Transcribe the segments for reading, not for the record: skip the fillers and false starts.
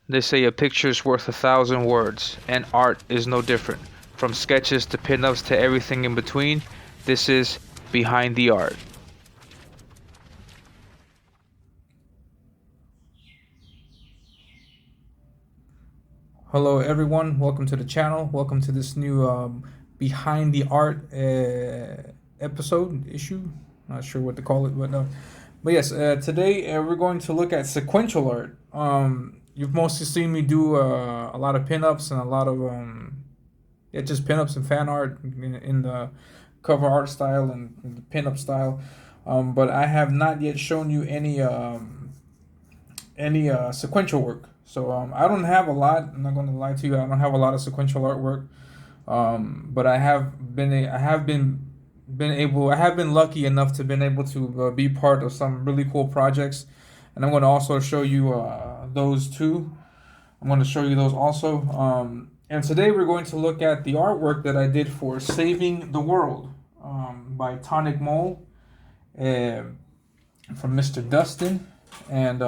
They say a picture's worth 1,000 words, and art is no different. From sketches to pinups to everything in between, this is Behind the Art. Hello everyone, welcome to the channel. Welcome to this new Behind the Art episode, issue. Not sure what to call it, but yes, today we're going to look at sequential art. You've mostly seen me do a lot of pinups and a lot of just pinups and fan art in the cover art style and the pinup style. But I have not yet shown you any sequential work. So I don't have a lot. I'm not going to lie to you. I don't have a lot of sequential artwork. But I have been lucky enough to been able to be part of some really cool projects, and I'm going to also show you those too. I'm going to show you those also. And today we're going to look at the artwork that I did for Saving the World by TonicMole from Mr. Dustin, and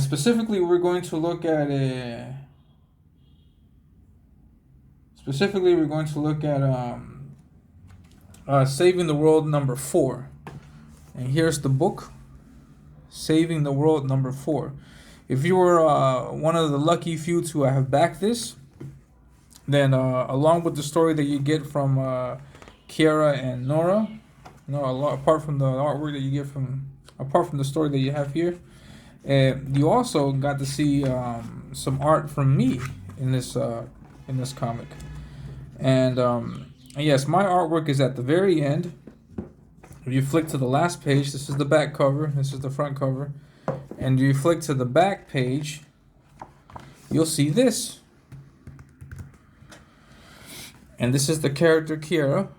specifically we're going to look at Saving the World #4. And here's the book, Saving the World #4. If you were one of the lucky few to have backed this, then along with the story that you get from Kiara and Nora, apart from the artwork that you get apart from the story that you have here, you also got to see some art from me in this comic. And yes, my artwork is at the very end. If you flick to the last page, this is the back cover, this is the front cover, and you flick to the back page, you'll see this. And this is the character Kiara.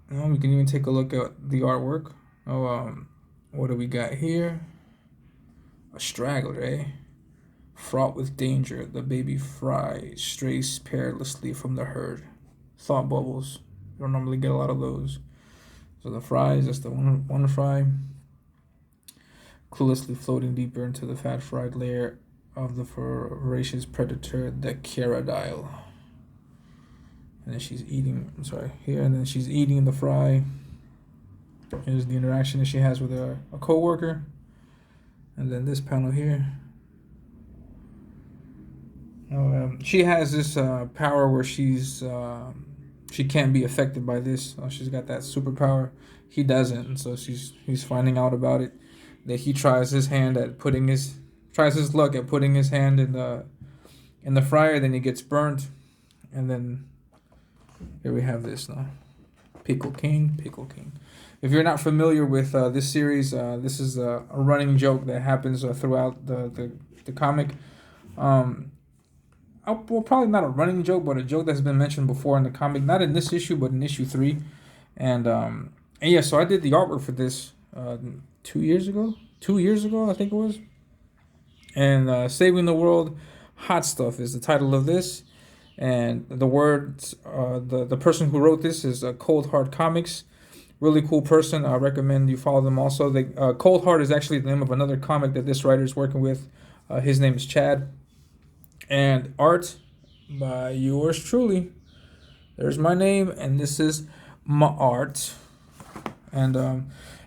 We can even take a look at the artwork. What do we got here? A straggler, eh? Fraught with danger, the baby fry strays perilously from the herd. Thought bubbles. You don't normally get a lot of those. So the fries, that's the one fry. Cluelessly floating deeper into the fat fried layer of the voracious predator, the Caradile. And then she's eating, and then she's eating the fry. Here's the interaction that she has with a co-worker. And then this panel here. She has this power where she can't be affected by this. She's got that superpower. He doesn't, and so he's finding out about it. That he tries his luck at putting his hand in the fryer. Then he gets burnt, and then here we have this now. Pickle King. If you're not familiar with this series, this is a running joke that happens throughout the comic. Well, probably not a running joke, but a joke that's been mentioned before in the comic. Not in this issue, but in issue 3. And yeah, so I did the artwork for this 2 years ago. 2 years ago, I think it was. And Saving the World, Hot Stuff is the title of this. And the words, the person who wrote this is Cold Hard Comics. Really cool person. I recommend you follow them also. Cold Hard is actually the name of another comic that this writer is working with. His name is Chad. And art by yours truly. There's my name, and this is my art. And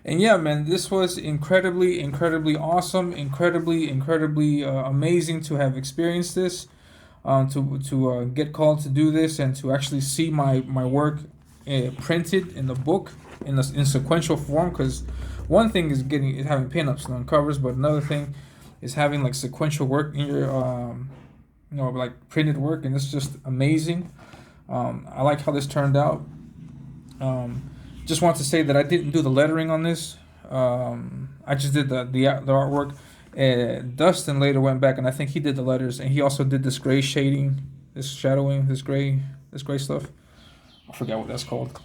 yeah, man, this was incredibly awesome, incredibly amazing to have experienced this, to get called to do this, and to actually see my work printed in the book in sequential form. Because one thing is having pinups on covers, but another thing is having like sequential work in your like printed work, and it's just amazing. I like how this turned out. Just want to say that I didn't do the lettering on this. I just did the artwork. Dustin later went back, and I think he did the letters, and he also did this gray shading, this shadowing, this gray stuff. I forgot what that's called.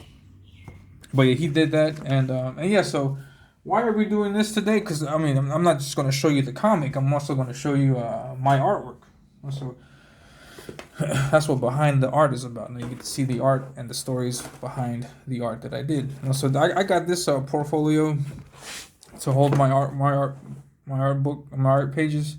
But yeah, he did that, and yeah. So why are we doing this today? Because I mean, I'm not just going to show you the comic. I'm also going to show you my artwork. So that's what Behind the Art is about. Now you get to see the art and the stories behind the art that I did. So I got this portfolio to hold my art book, my art pages.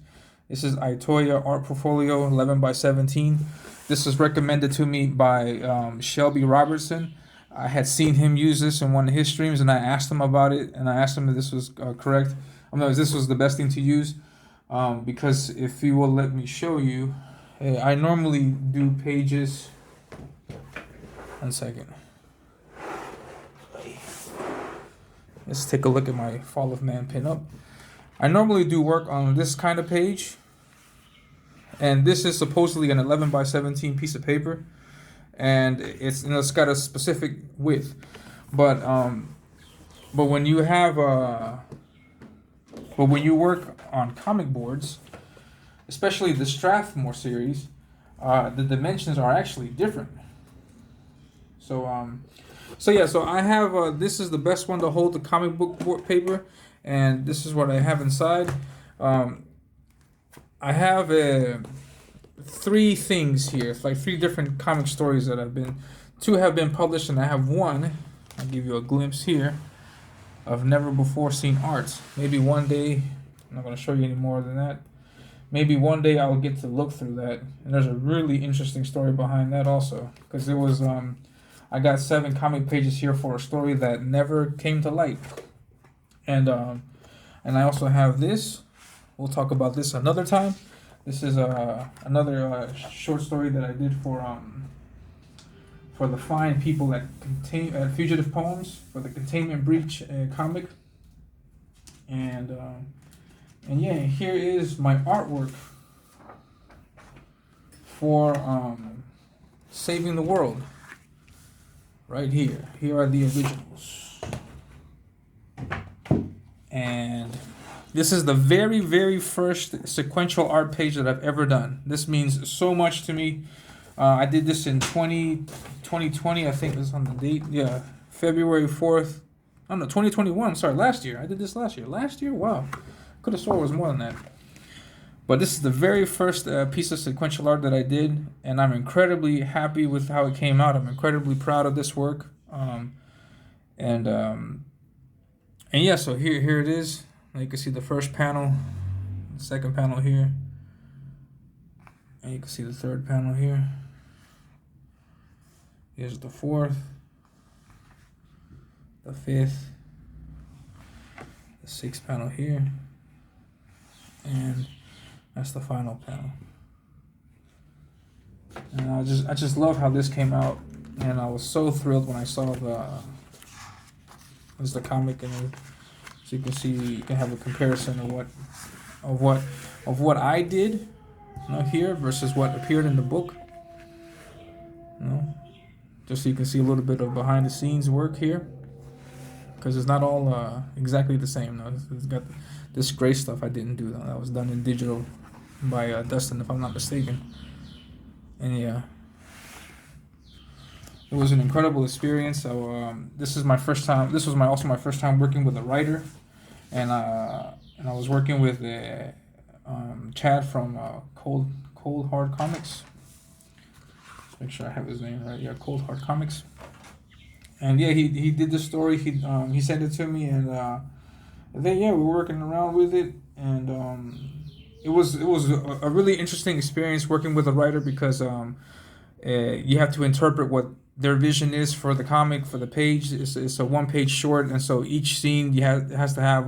This is Itoya Art Portfolio 11 by 17. This was recommended to me by Shelby Robertson. I had seen him use this in one of his streams, and I asked him about it, and I asked him if this was correct. If this was the best thing to use, because if you will let me show you, I normally do pages. 1 second. Let's take a look at my Fall of Man pinup. I normally do work on this kind of page, and this is supposedly an 11 by 17 piece of paper, and it's got a specific width, but when you have but when you work on comic boards, especially the Strathmore series, the dimensions are actually different. So I have this is the best one to hold the comic book board paper, and this is what I have inside. I have 3 things here. It's like 3 different comic stories that two have been published, and I have one. I'll give you a glimpse here of never before seen art. Maybe one day, I'm not going to show you any more than that. Maybe one day I'll get to look through that. And there's a really interesting story behind that also, because it was I got 7 comic pages here for a story that never came to light. And I also have this. We'll talk about this another time. This is another short story that I did for the fine people at Fugitive Poems for the Containment Breach comic. And yeah, here is my artwork for Saving the World. Right here. Here are the originals. And this is the very, very first sequential art page that I've ever done. This means so much to me. I did this in 2020, I think is on the date. Yeah, February 4th. Oh no, 2021. Sorry, last year. I did this last year. Last year? Wow. Could have sworn it was more than that. But this is the very first piece of sequential art that I did, and I'm incredibly happy with how it came out. I'm incredibly proud of this work. And yeah, so here it is. You can see the first panel, the second panel here, and you can see the third panel here. Here's the fourth, the fifth, the sixth panel here, and that's the final panel. And I just love how this came out, and I was so thrilled when I saw the comic, and so you can see, you can have a comparison of what I did, here versus what appeared in the book. Just so you can see a little bit of behind the scenes work here, because it's not all exactly the same. It's got this gray stuff I didn't do. That was done in digital by Dustin, if I'm not mistaken. And yeah, it was an incredible experience. So this is my first time. This was also my first time working with a writer, and I was working with Chad from Cold Hard Comics. Let's make sure I have his name right. Yeah, Cold Hard Comics. And yeah, he did the story. He sent it to me, and then yeah, we're working around with it, and it was a really interesting experience working with a writer, because you have to interpret what their vision is for the comic, for the page. It's a 1-page short, and so each scene has to have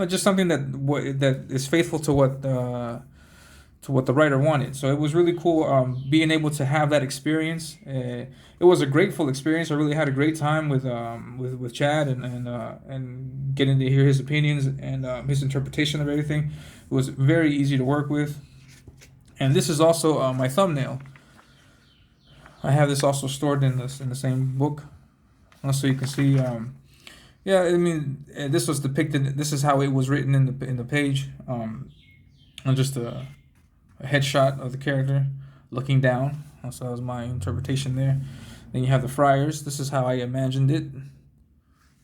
just something that is faithful to what the writer wanted. So it was really cool being able to have that experience. It was a grateful experience. I really had a great time with Chad, and getting to hear his opinions and his interpretation of everything. It was very easy to work with. And this is also my thumbnail. I have this also stored in the same book, so you can see. Yeah, I mean, this was depicted. This is how it was written in the page. And just a headshot of the character looking down. So that was my interpretation there. Then you have the friars. This is how I imagined it.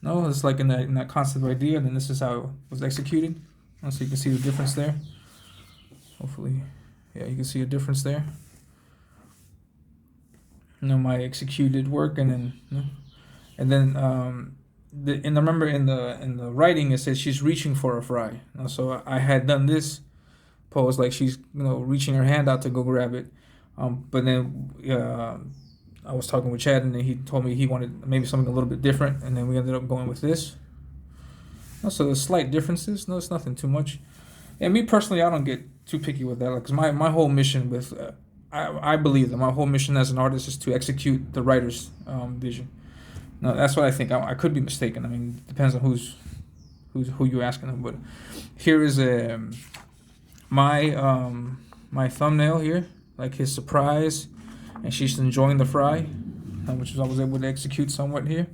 No, it's like in that concept idea. And then this is how it was executed. So you can see the difference there. Hopefully, yeah, you can see a difference there. My executed work, and then remember in the writing it says she's reaching for a fry. So I had done this pose, like she's reaching her hand out to go grab it. But then I was talking with Chad, and then he told me he wanted maybe something a little bit different, and then we ended up going with this. So there's slight differences. No, it's nothing too much. And me personally, I don't get too picky with that, because my whole mission with I believe that my whole mission as an artist is to execute the writer's vision. No, that's what I think. I could be mistaken. I mean, it depends on who you're asking them. But here is my thumbnail here, like his surprise, and she's enjoying the fry, which I was able to execute somewhat here.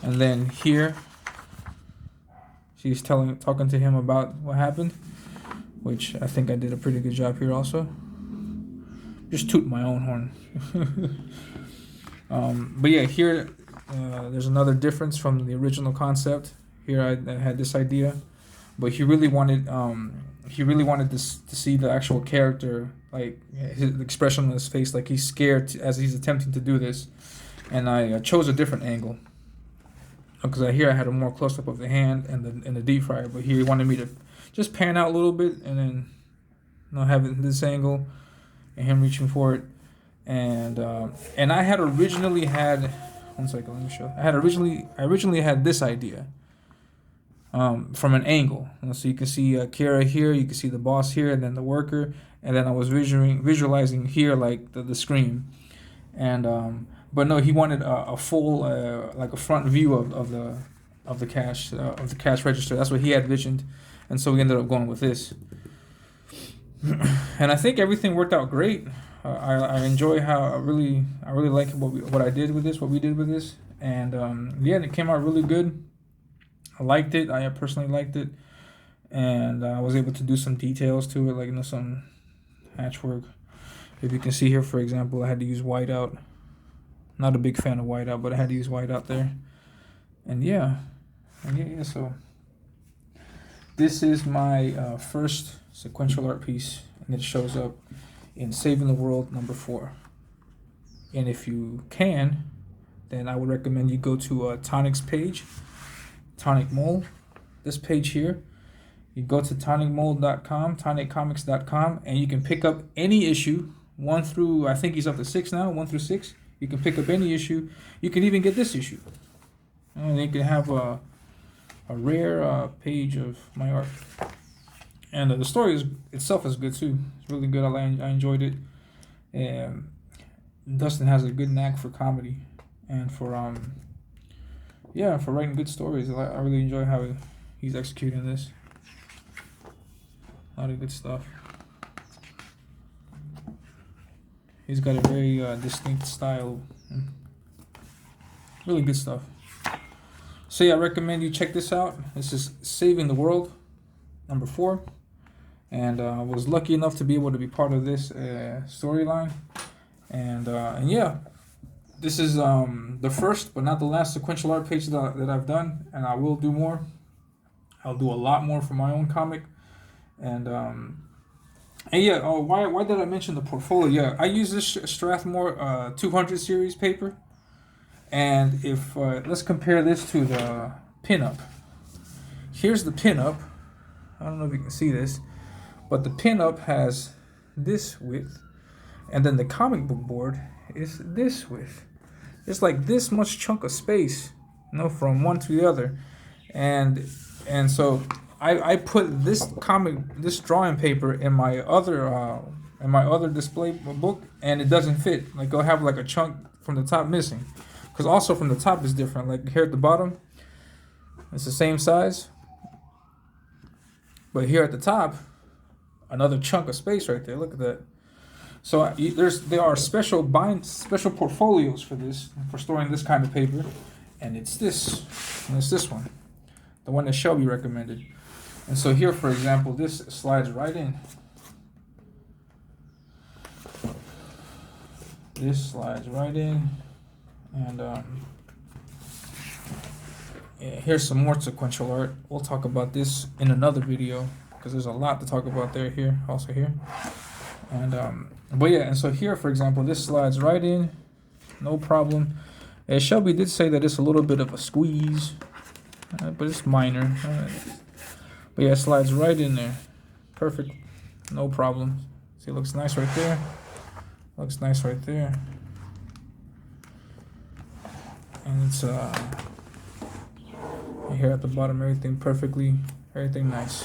And then here, she's talking to him about what happened, which I think I did a pretty good job here also. Just toot my own horn. But yeah, here there's another difference from the original concept. Here I had this idea, but he really wanted to see the actual character, like his expression on his face, like he's scared as he's attempting to do this. And I chose a different angle, because here I had a more close up of the hand and the deep fryer, but here he wanted me to just pan out a little bit and then have it this angle and him reaching for it. And I had originally had, one second, let me show. I originally had this idea from an angle. So you can see Kira here, you can see the boss here, and then the worker, and then I was visualizing here like the scream. And but no, he wanted a full like a front view of the cash register. That's what he had visioned, and so we ended up going with this. And I think everything worked out great. I enjoy how I really like what we did with this, and yeah, it came out really good. I liked it. I personally liked it, and I was able to do some details to it, like some hatchwork. If you can see here, for example, I had to use whiteout. Not a big fan of whiteout, but I had to use whiteout there. And yeah. So this is my first sequential art piece, and it shows up in Saving the World #4. And if you can, then I would recommend you go to Tonic's page, TonicMole, this page here. You go to TonicMole.com, TonicComics.com, and you can pick up any issue, 1 through, I think he's up to 6 now, 1 through 6. You can pick up any issue. You can even get this issue. And you can have a rare page of my art. And the story itself is good too. It's really good. I enjoyed it. And Dustin has a good knack for comedy and for writing good stories. I really enjoy how he's executing this. A lot of good stuff. He's got a very distinct style. Really good stuff. So yeah, I recommend you check this out. This is Saving the World #4. And I was lucky enough to be able to be part of this storyline. And yeah, this is the first but not the last sequential art page that I've done. And I will do more. I'll do a lot more for my own comic. And yeah, why did I mention the portfolio? Yeah, I use this Strathmore 200 series paper. And if let's compare this to the pinup. Here's the pinup. I don't know if you can see this, but the pinup has this width, and then the comic book board is this width. It's like this much chunk of space, from one to the other, and so I put this drawing paper in my other display book, and it doesn't fit. Like I'll have like a chunk from the top missing, because also from the top is different. Like here at the bottom, it's the same size, but here at the top, another chunk of space right there. Look at that. So there are special portfolios for storing this kind of paper, and it's this one, the one that Shelby recommended. And so here, for example, this slides right in. This slides right in, and yeah, here's some more sequential art. We'll talk about this in another video because there's a lot to talk about here. And but yeah, and so here, for example, this slides right in, no problem. Shelby did say that it's a little bit of a squeeze, but it's minor. But yeah, it slides right in there. Perfect. No problem. See, it looks nice right there. Looks nice right there. And it's here at the bottom, everything nice.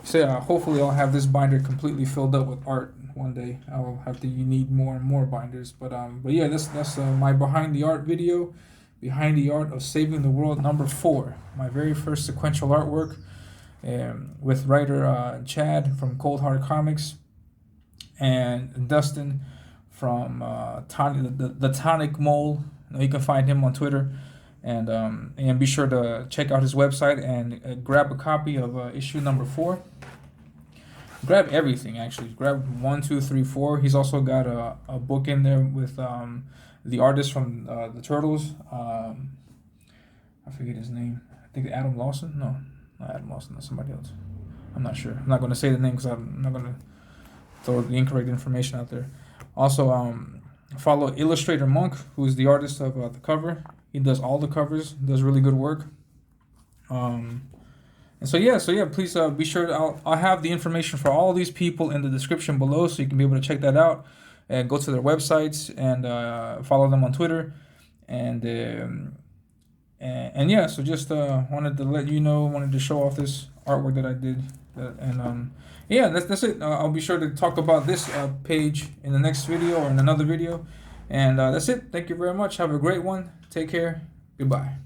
So yeah, hopefully I'll have this binder completely filled up with art one day. I'll have to need more and more binders, but yeah, that's my behind the art video, behind the art of saving the world #4, my very first sequential artwork, with writer Chad from Cold Hard Comics, and Dustin from the TonicMole. You can find him on Twitter, and be sure to check out his website and grab a copy of issue #4. Grab everything actually. Grab 1, 2, 3, 4. He's also got a book in there with the artist from the Turtles. I forget his name. I think Adam Lawson. No, not Adam Lawson. That's somebody else. I'm not sure. I'm not going to say the name because I'm not going to throw the incorrect information out there. Also, follow Illustrator Monk, who is the artist of the cover. He does all the covers. Does really good work. And so yeah, please be sure I'll have the information for all these people in the description below, so you can be able to check that out and go to their websites and follow them on Twitter, and yeah. So just wanted to let you know, wanted to show off this artwork that I did, and yeah, that's it. I'll be sure to talk about this page in the next video or in another video, and that's it. Thank you very much. Have a great one. Take care. Goodbye.